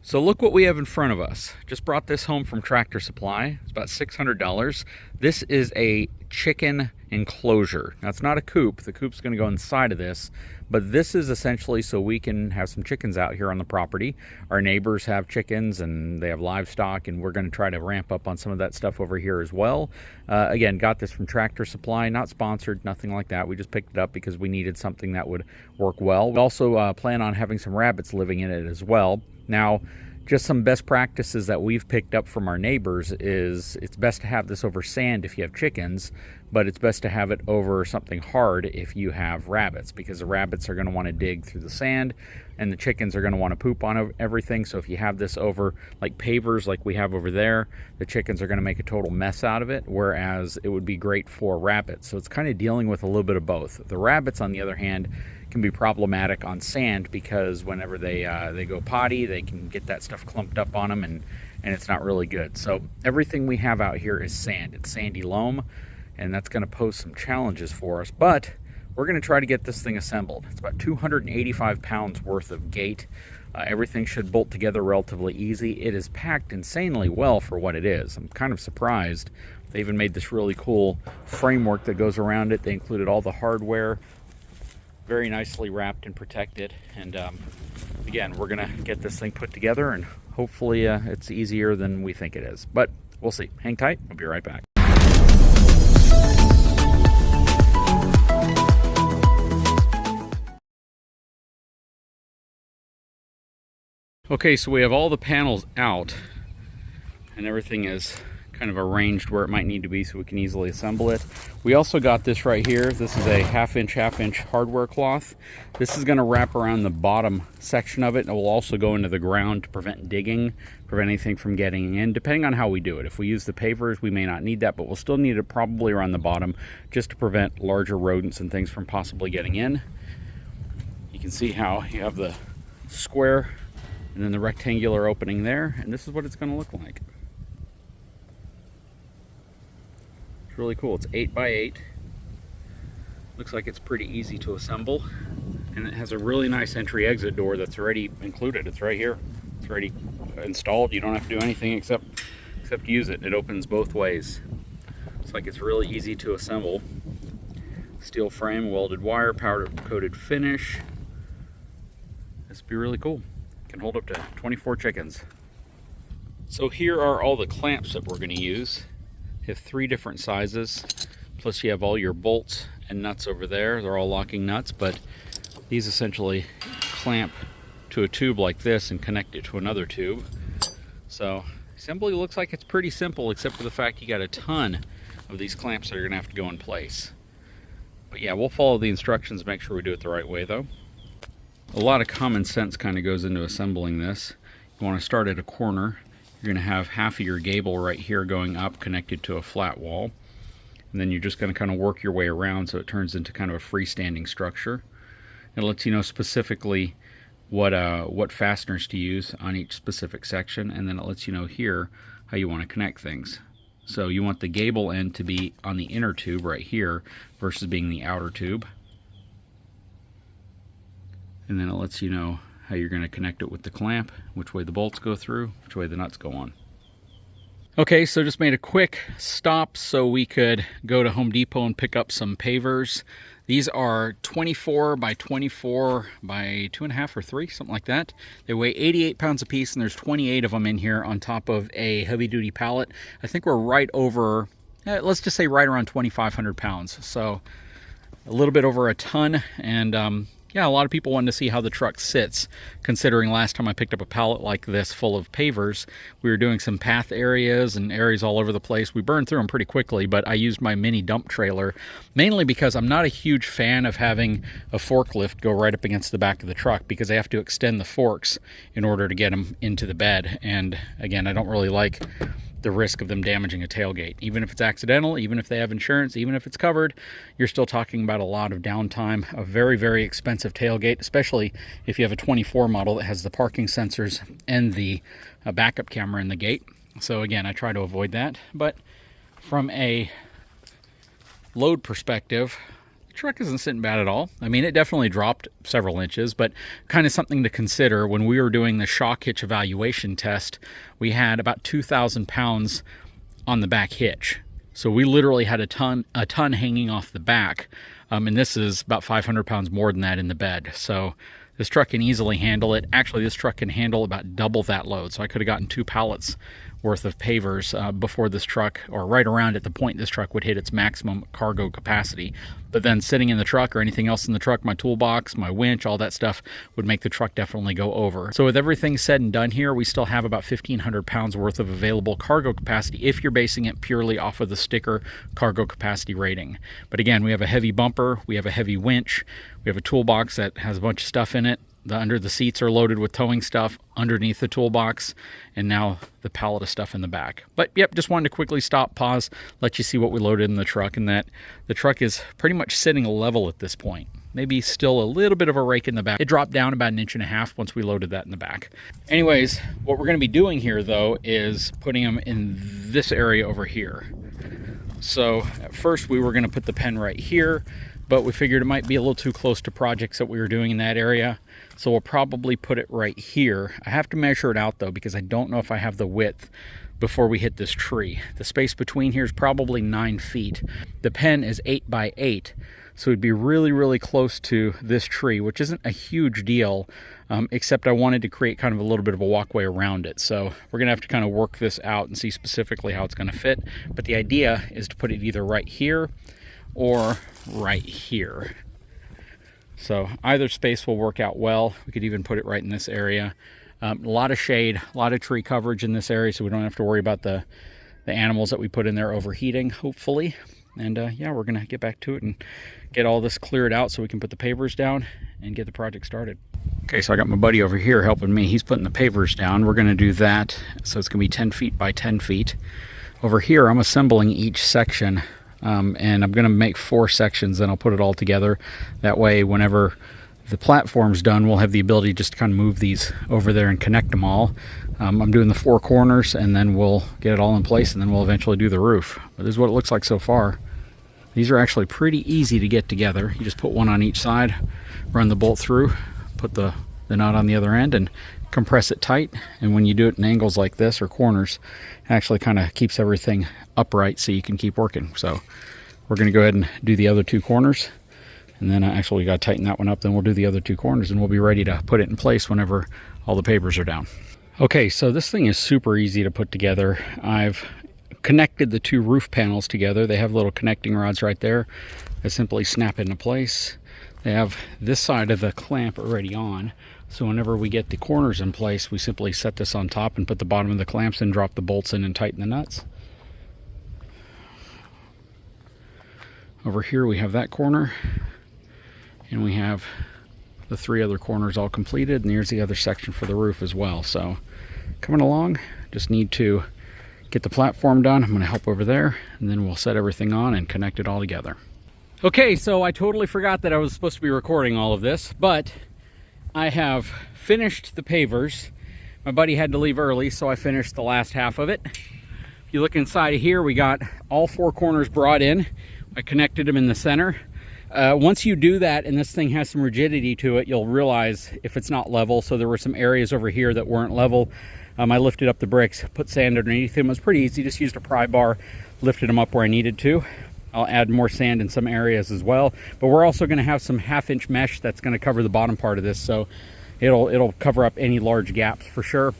So look what we have in front of us. Just brought this home from Tractor Supply. It's about $600. This is a chicken enclosure. Now it's not a coop. The coop's going to go inside of this, but this is essentially so we can have some chickens out here on the property. Our neighbors have chickens and they have livestock, and we're going to try to ramp up on some of that stuff over here as well. Again, got this from Tractor Supply, not sponsored, nothing like that. We just picked it up because we needed something that would work well. We also plan on having some rabbits living in it as well. Now, just some best practices that we've picked up from our neighbors is it's best to have this over sand if you have chickens, but it's best to have it over something hard if you have rabbits, because the rabbits are going to want to dig through the sand and the chickens are going to want to poop on everything. So if you have this over like pavers like we have over there, the chickens are going to make a total mess out of it, whereas it would be great for rabbits. So it's kind of dealing with a little bit of both. The rabbits, on the other hand, can be problematic on sand because whenever they go potty, they can get that stuff clumped up on them, and it's not really good. So everything we have out here is sand. It's sandy loam, and that's going to pose some challenges for us, but we're going to try to get this thing assembled. It's about 285 pounds worth of gate. Everything should bolt together relatively easy. It is packed insanely well for what it is. I'm kind of surprised. They even made this really cool framework that goes around it. They included all the hardware, very nicely wrapped and protected. And again, we're gonna get this thing put together, and hopefully it's easier than we think it is, but we'll see. Hang tight, we'll be right back. Okay, so we have all the panels out and everything is kind of arranged where it might need to be so we can easily assemble it. We also got this right here. This is a half inch hardware cloth. This is going to wrap around the bottom section of it, and it will also go into the ground to prevent digging, prevent anything from getting in, depending on how we do it. If we use the pavers, we may not need that, but we'll still need it probably around the bottom just to prevent larger rodents and things from possibly getting in. You can see how you have the square and then the rectangular opening there, and this is what it's going to look like. It's really cool. It's 8 by 8. Looks like it's pretty easy to assemble, and it has a really nice entry exit door that's already included. It's right here. It's already installed. You don't have to do anything except use it. It opens both ways. Looks like it's really easy to assemble. Steel frame, welded wire, powder coated finish. This would be really cool. Can hold up to 24 chickens. So here are all the clamps that we're going to use. You have 3 different sizes, plus you have all your bolts and nuts over there. They're all locking nuts, but these essentially clamp to a tube like this and connect it to another tube. So assembly looks like it's pretty simple, except for the fact you got a ton of these clamps that are going to have to go in place. But yeah, we'll follow the instructions, make sure we do it the right way though. A lot of common sense kind of goes into assembling this. You want to start at a corner. You're going to have half of your gable right here going up, connected to a flat wall. And then you're just going to kind of work your way around so it turns into kind of a freestanding structure. It lets you know specifically what fasteners to use on each specific section, and then it lets you know here how you want to connect things. So you want the gable end to be on the inner tube right here versus being the outer tube. And then it lets you know how you're going to connect it with the clamp, which way the bolts go through, which way the nuts go on. Okay, so just made a quick stop so we could go to Home Depot and pick up some pavers. These are 24 by 24 by 2.5 or 3, something like that. They weigh 88 pounds a piece, and there's 28 of them in here on top of a heavy-duty pallet. I think we're right over, let's just say right around 2,500 pounds. So a little bit over a ton, and yeah, a lot of people wanted to see how the truck sits, considering last time I picked up a pallet like this full of pavers, we were doing some path areas and areas all over the place. We burned through them pretty quickly, but I used my mini dump trailer, mainly because I'm not a huge fan of having a forklift go right up against the back of the truck, because I have to extend the forks in order to get them into the bed. And again, I don't really like the risk of them damaging a tailgate. Even if it's accidental, even if they have insurance, even if it's covered, you're still talking about a lot of downtime, a very, very expensive tailgate, especially if you have a 24 model that has the parking sensors and the backup camera in the gate. So again, I try to avoid that. But from a load perspective, the truck isn't sitting bad at all. I mean, it definitely dropped several inches, but kind of something to consider when we were doing the shock hitch evaluation test. We had about 2,000 pounds on the back hitch. So we literally had a ton hanging off the back. And this is about 500 pounds more than that in the bed. So this truck can easily handle it. Actually, this truck can handle about double that load. So I could have gotten 2 pallets worth of pavers before this truck, or right around at the point this truck would hit its maximum cargo capacity. But then sitting in the truck or anything else in the truck, my toolbox, my winch, all that stuff would make the truck definitely go over. So with everything said and done here, we still have about 1,500 pounds worth of available cargo capacity if you're basing it purely off of the sticker cargo capacity rating. But again, we have a heavy bumper, we have a heavy winch, we have a toolbox that has a bunch of stuff in it. Under the seats are loaded with towing stuff underneath the toolbox, and now the pallet of stuff in the back. But yep, just wanted to quickly stop, pause, let you see what we loaded in the truck, and that the truck is pretty much sitting level at this point. Maybe still a little bit of a rake in the back. It dropped down about 1.5 inches once we loaded that in the back. Anyways, what we're going to be doing here though is putting them in this area over here. So at first we were going to put the pen right here, but we figured it might be a little too close to projects that we were doing in that area. So we'll probably put it right here. I have to measure it out though, because I don't know if I have the width before we hit this tree. The space between here is probably 9 feet. The pen is 8 by 8. So it'd be really, really close to this tree, which isn't a huge deal, except I wanted to create kind of a little bit of a walkway around it. So we're gonna have to kind of work this out and see specifically how it's gonna fit. But the idea is to put it either right here or right here. So either space will work out well. We could even put it right in this area. A lot of shade, a lot of tree coverage in this area, so we don't have to worry about the animals that we put in there overheating, hopefully. And yeah, we're gonna get back to it and get all this cleared out so we can put the pavers down and get the project started. Okay, so I got my buddy over here helping me. He's putting the pavers down. We're gonna do that. So it's gonna be 10 feet by 10 feet. Over here, I'm assembling each section. And I'm going to make 4 sections, then I'll put it all together. That way, whenever the platform's done, we'll have the ability just to kind of move these over there and connect them all. I'm doing the 4 corners, and then we'll get it all in place, and then we'll eventually do the roof. But this is what it looks like so far. These are actually pretty easy to get together. You just put one on each side, run the bolt through, put the nut on the other end, and compress it tight. And when you do it in angles like this or corners, it actually kind of keeps everything upright so you can keep working. So we're going to go ahead and do the other 2 corners, and then actually we got to tighten that one up, then we'll do the other 2 corners, and we'll be ready to put it in place whenever all the pavers are down. Okay, so this thing is super easy to put together. I've connected the 2 roof panels together. They have little connecting rods right there that simply snap into place. They have this side of the clamp already on, so whenever we get the corners in place, we simply set this on top and put the bottom of the clamps in, drop the bolts in, and tighten the nuts. Over here we have that corner, and we have the 3 other corners all completed, and here's the other section for the roof as well. So coming along, just need to get the platform done. I'm going to help over there, and then we'll set everything on and connect it all together. Okay, so I totally forgot that I was supposed to be recording all of this, but I have finished the pavers. My buddy had to leave early, so I finished the last half of it. If you look inside of here, we got all 4 corners brought in. I connected them in the center. Once you do that and this thing has some rigidity to it, you'll realize if it's not level. So there were some areas over here that weren't level. I lifted up the bricks, put sand underneath them. It was pretty easy, just used a pry bar, lifted them up where I needed to. I'll add more sand in some areas as well, but we're also going to have some 1/2-inch mesh that's going to cover the bottom part of this, so it'll cover up any large gaps for sure.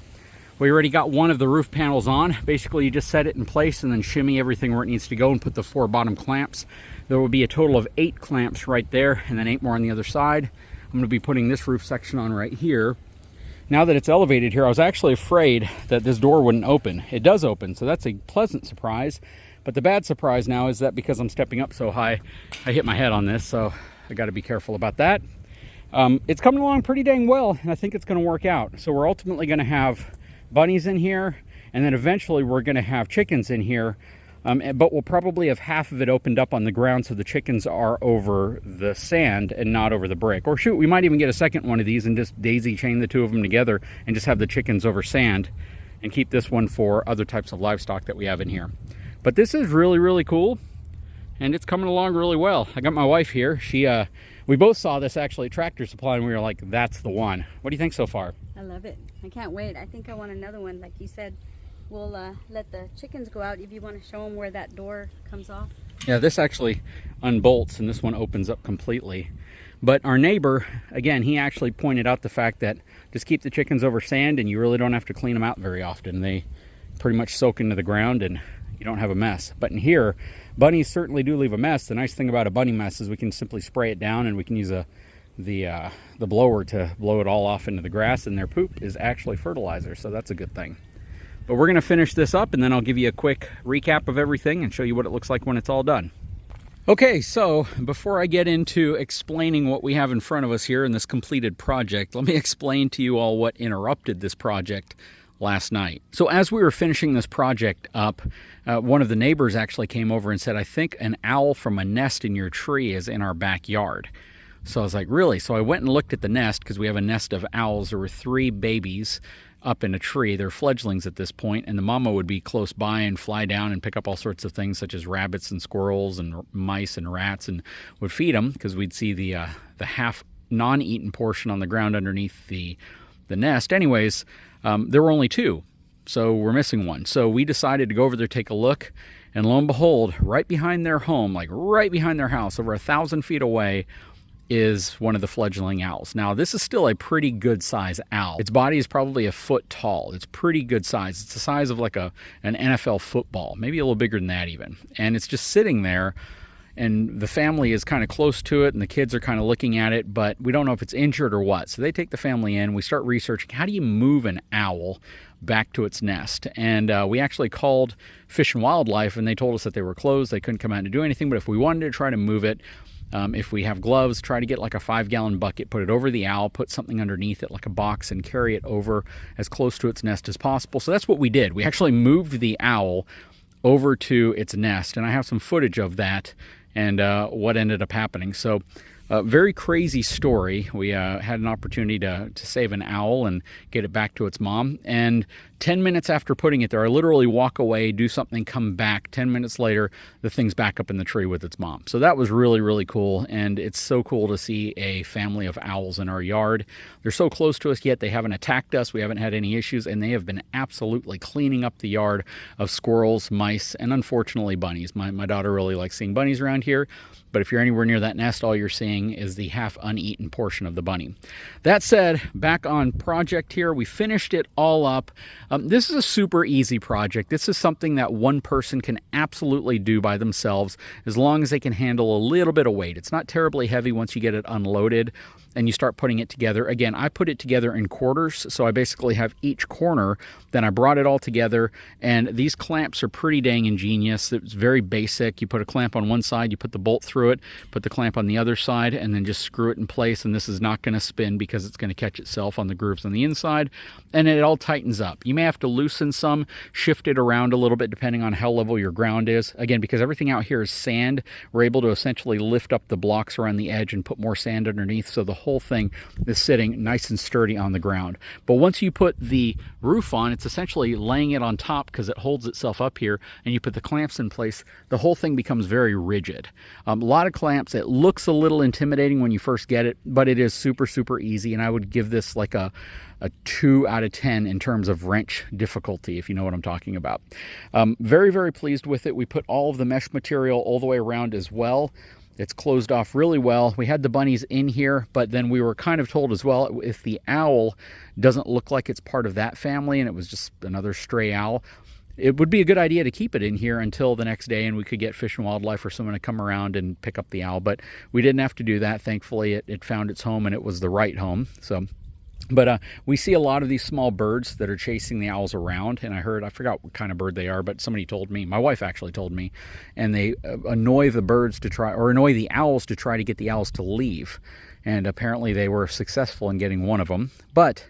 We already got one of the roof panels on. Basically, you just set it in place and then shimmy everything where it needs to go and put the 4 bottom clamps. There will be a total of 8 clamps right there, and then 8 more on the other side. I'm going to be putting this roof section on right here. Now that it's elevated here, I was actually afraid that this door wouldn't open. It does open, so that's a pleasant surprise. But the bad surprise now is that because I'm stepping up so high, I hit my head on this, so I got to be careful about that. It's coming along pretty dang well, and I think it's going to work out. So we're ultimately going to have bunnies in here, and then eventually we're going to have chickens in here, but we'll probably have half of it opened up on the ground so the chickens are over the sand and not over the brick. Or shoot, we might even get a second one of these and just daisy chain the 2 of them together and just have the chickens over sand and keep this one for other types of livestock that we have in here. But this is really, really cool, and it's coming along really well. I got my wife here. We both saw this actually at Tractor Supply, and we were like, that's the one. What do you think so far? I love it. I can't wait. I think I want another one. Like you said, we'll let the chickens go out if you want to show them where that door comes off. Yeah, this actually unbolts, and this one opens up completely. But our neighbor, again, he actually pointed out the fact that just keep the chickens over sand, and you really don't have to clean them out very often. They pretty much soak into the ground, and you don't have a mess. But in here, bunnies certainly do leave a mess. The nice thing about a bunny mess is we can simply spray it down, and we can use the blower to blow it all off into the grass, and their poop is actually fertilizer, so that's a good thing. But we're going to finish this up, and then I'll give you a quick recap of everything and show you what it looks like when it's all done. Okay, so before I get into explaining what we have in front of us here in this completed project, let me explain to you all what interrupted this project last night. So as we were finishing this project up, one of the neighbors actually came over and said, I think an owl from a nest in your tree is in our backyard. So I was like, really? So I went and looked at the nest, because we have a nest of owls. There were 3 babies up in a tree. They're fledglings at this point, and the mama would be close by and fly down and pick up all sorts of things such as rabbits and squirrels and mice and rats, and would feed them, because we'd see the half non-eaten portion on the ground underneath the nest. Anyways, there were only 2, so we're missing one. So we decided to go over there, take a look, and lo and behold, right behind their home, like right behind their house, over 1,000 feet away, is one of the fledgling owls. Now, this is still a pretty good size owl. Its body is probably a foot tall. It's pretty good size. It's the size of like an NFL football, maybe a little bigger than that even. And it's just sitting there, and the family is kind of close to it, and the kids are kind of looking at it, but we don't know if it's injured or what. So they take the family in. We start researching, how do you move an owl back to its nest? And we actually called Fish and Wildlife, and they told us that they were closed. They couldn't come out and do anything, but if we wanted to try to move it, if we have gloves, try to get like a 5-gallon bucket, put it over the owl, put something underneath it like a box, and carry it over as close to its nest as possible. So that's what we did. We actually moved the owl over to its nest, and I have some footage of that and what ended up happening. So very crazy story. We had an opportunity to save an owl and get it back to its mom. And 10 minutes after putting it there, I literally walk away, do something, come back. 10 minutes later, the thing's back up in the tree with its mom. So that was really, really cool. And it's so cool to see a family of owls in our yard. They're so close to us, yet they haven't attacked us. We haven't had any issues, and they have been absolutely cleaning up the yard of squirrels, mice, and unfortunately bunnies. My daughter really likes seeing bunnies around here. But if you're anywhere near that nest, all you're seeing is the half uneaten portion of the bunny. That said, back on project here, we finished it all up. This is a super easy project. This is something that one person can absolutely do by themselves, as long as they can handle a little bit of weight. It's not terribly heavy once you get it unloaded and you start putting it together. Again, I put it together in quarters, so I basically have each corner. Then I brought it all together, and these clamps are pretty dang ingenious. It's very basic. You put a clamp on one side, you put the bolt through it, put the clamp on the other side, and then just screw it in place, and this is not going to spin because it's going to catch itself on the grooves on the inside, and it all tightens up. You may have to loosen some, shift it around a little bit depending on how level your ground is. Again, because everything out here is sand, we're able to essentially lift up the blocks around the edge and put more sand underneath, so the whole thing is sitting nice and sturdy on the ground. But once you put the roof on, it's essentially laying it on top because it holds itself up here, and you put the clamps in place, the whole thing becomes very rigid. A lot of clamps. It looks a little intimidating when you first get it, but it is super, super easy, and I would give this like a 2 out of 10 in terms of wrench difficulty, if you know what I'm talking about. Very, very pleased with it. We put all of the mesh material all the way around as well. It's closed off really well. We had the bunnies in here, but then we were kind of told as well, if the owl doesn't look like it's part of that family and it was just another stray owl, it would be a good idea to keep it in here until the next day, and we could get Fish and Wildlife or someone to come around and pick up the owl. But we didn't have to do that. Thankfully, it found its home, and it was the right home. But we see a lot of these small birds that are chasing the owls around, and I forgot what kind of bird they are, but somebody told me, my wife actually told me, and they annoy the owls to try to get the owls to leave. And apparently they were successful in getting one of them. But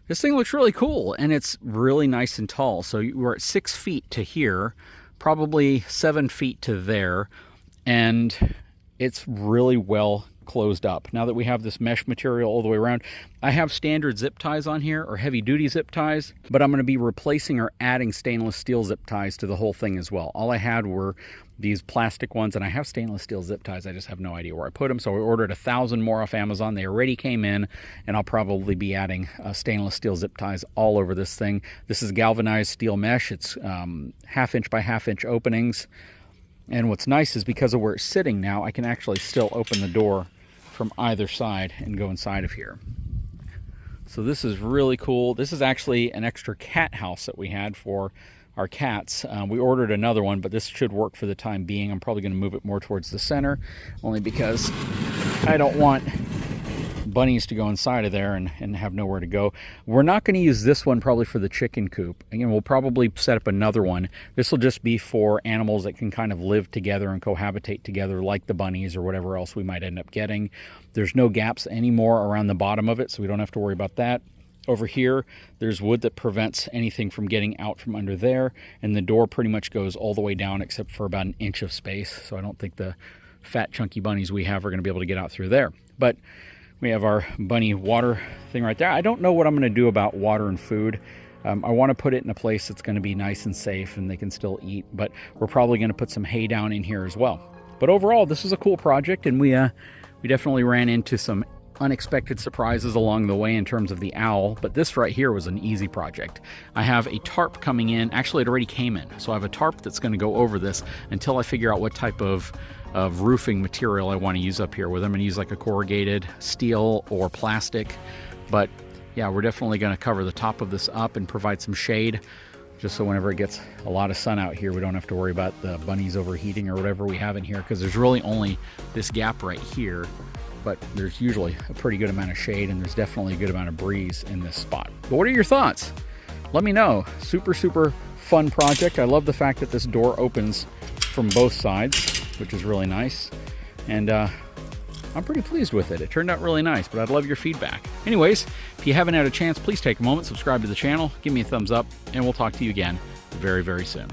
this thing looks really cool, and it's really nice and tall. So we're at 6 feet to here, probably 7 feet to there, and it's really well closed up. Now that we have this mesh material all the way around, I have standard zip ties on here, or heavy duty zip ties, but I'm going to be replacing or adding stainless steel zip ties to the whole thing as well. All I had were these plastic ones, and I have stainless steel zip ties. I just have no idea where I put them. So I ordered 1,000 more off Amazon. They already came in, and I'll probably be adding stainless steel zip ties all over this thing. This is galvanized steel mesh. It's 1/2 inch by 1/2 inch openings. And what's nice is because of where it's sitting now, I can actually still open the door from either side and go inside of here. So this is really cool. This is actually an extra cat house that we had for our cats. We ordered another one, but this should work for the time being. I'm probably going to move it more towards the center, only because I don't want bunnies to go inside of there and have nowhere to go. We're not going to use this one probably for the chicken coop. Again, we'll probably set up another one. This will just be for animals that can kind of live together and cohabitate together, like the bunnies or whatever else we might end up getting. There's no gaps anymore around the bottom of it, so we don't have to worry about that. Over here, there's wood that prevents anything from getting out from under there, and the door pretty much goes all the way down except for about 1 inch of space, so I don't think the fat chunky bunnies we have are going to be able to get out through there. But we have our bunny water thing right there. I don't know what I'm going to do about water and food. I want to put it in a place that's going to be nice and safe and they can still eat, but we're probably going to put some hay down in here as well. But overall, this is a cool project, and we definitely ran into some unexpected surprises along the way in terms of the owl, but this right here was an easy project. I have a tarp coming in. Actually, it already came in, so I have a tarp that's going to go over this until I figure out what type of roofing material I want to use up here, whether I'm going to use like a corrugated steel or plastic. But yeah, we're definitely going to cover the top of this up and provide some shade, just so whenever it gets a lot of sun out here, we don't have to worry about the bunnies overheating or whatever we have in here, because there's really only this gap right here, but there's usually a pretty good amount of shade, and there's definitely a good amount of breeze in this spot. But what are your thoughts? Let me know. Super, super fun project. I love the fact that this door opens from both sides, which is really nice. And I'm pretty pleased with it. It turned out really nice, but I'd love your feedback. Anyways, if you haven't had a chance, please take a moment, subscribe to the channel, give me a thumbs up, and we'll talk to you again very, very soon.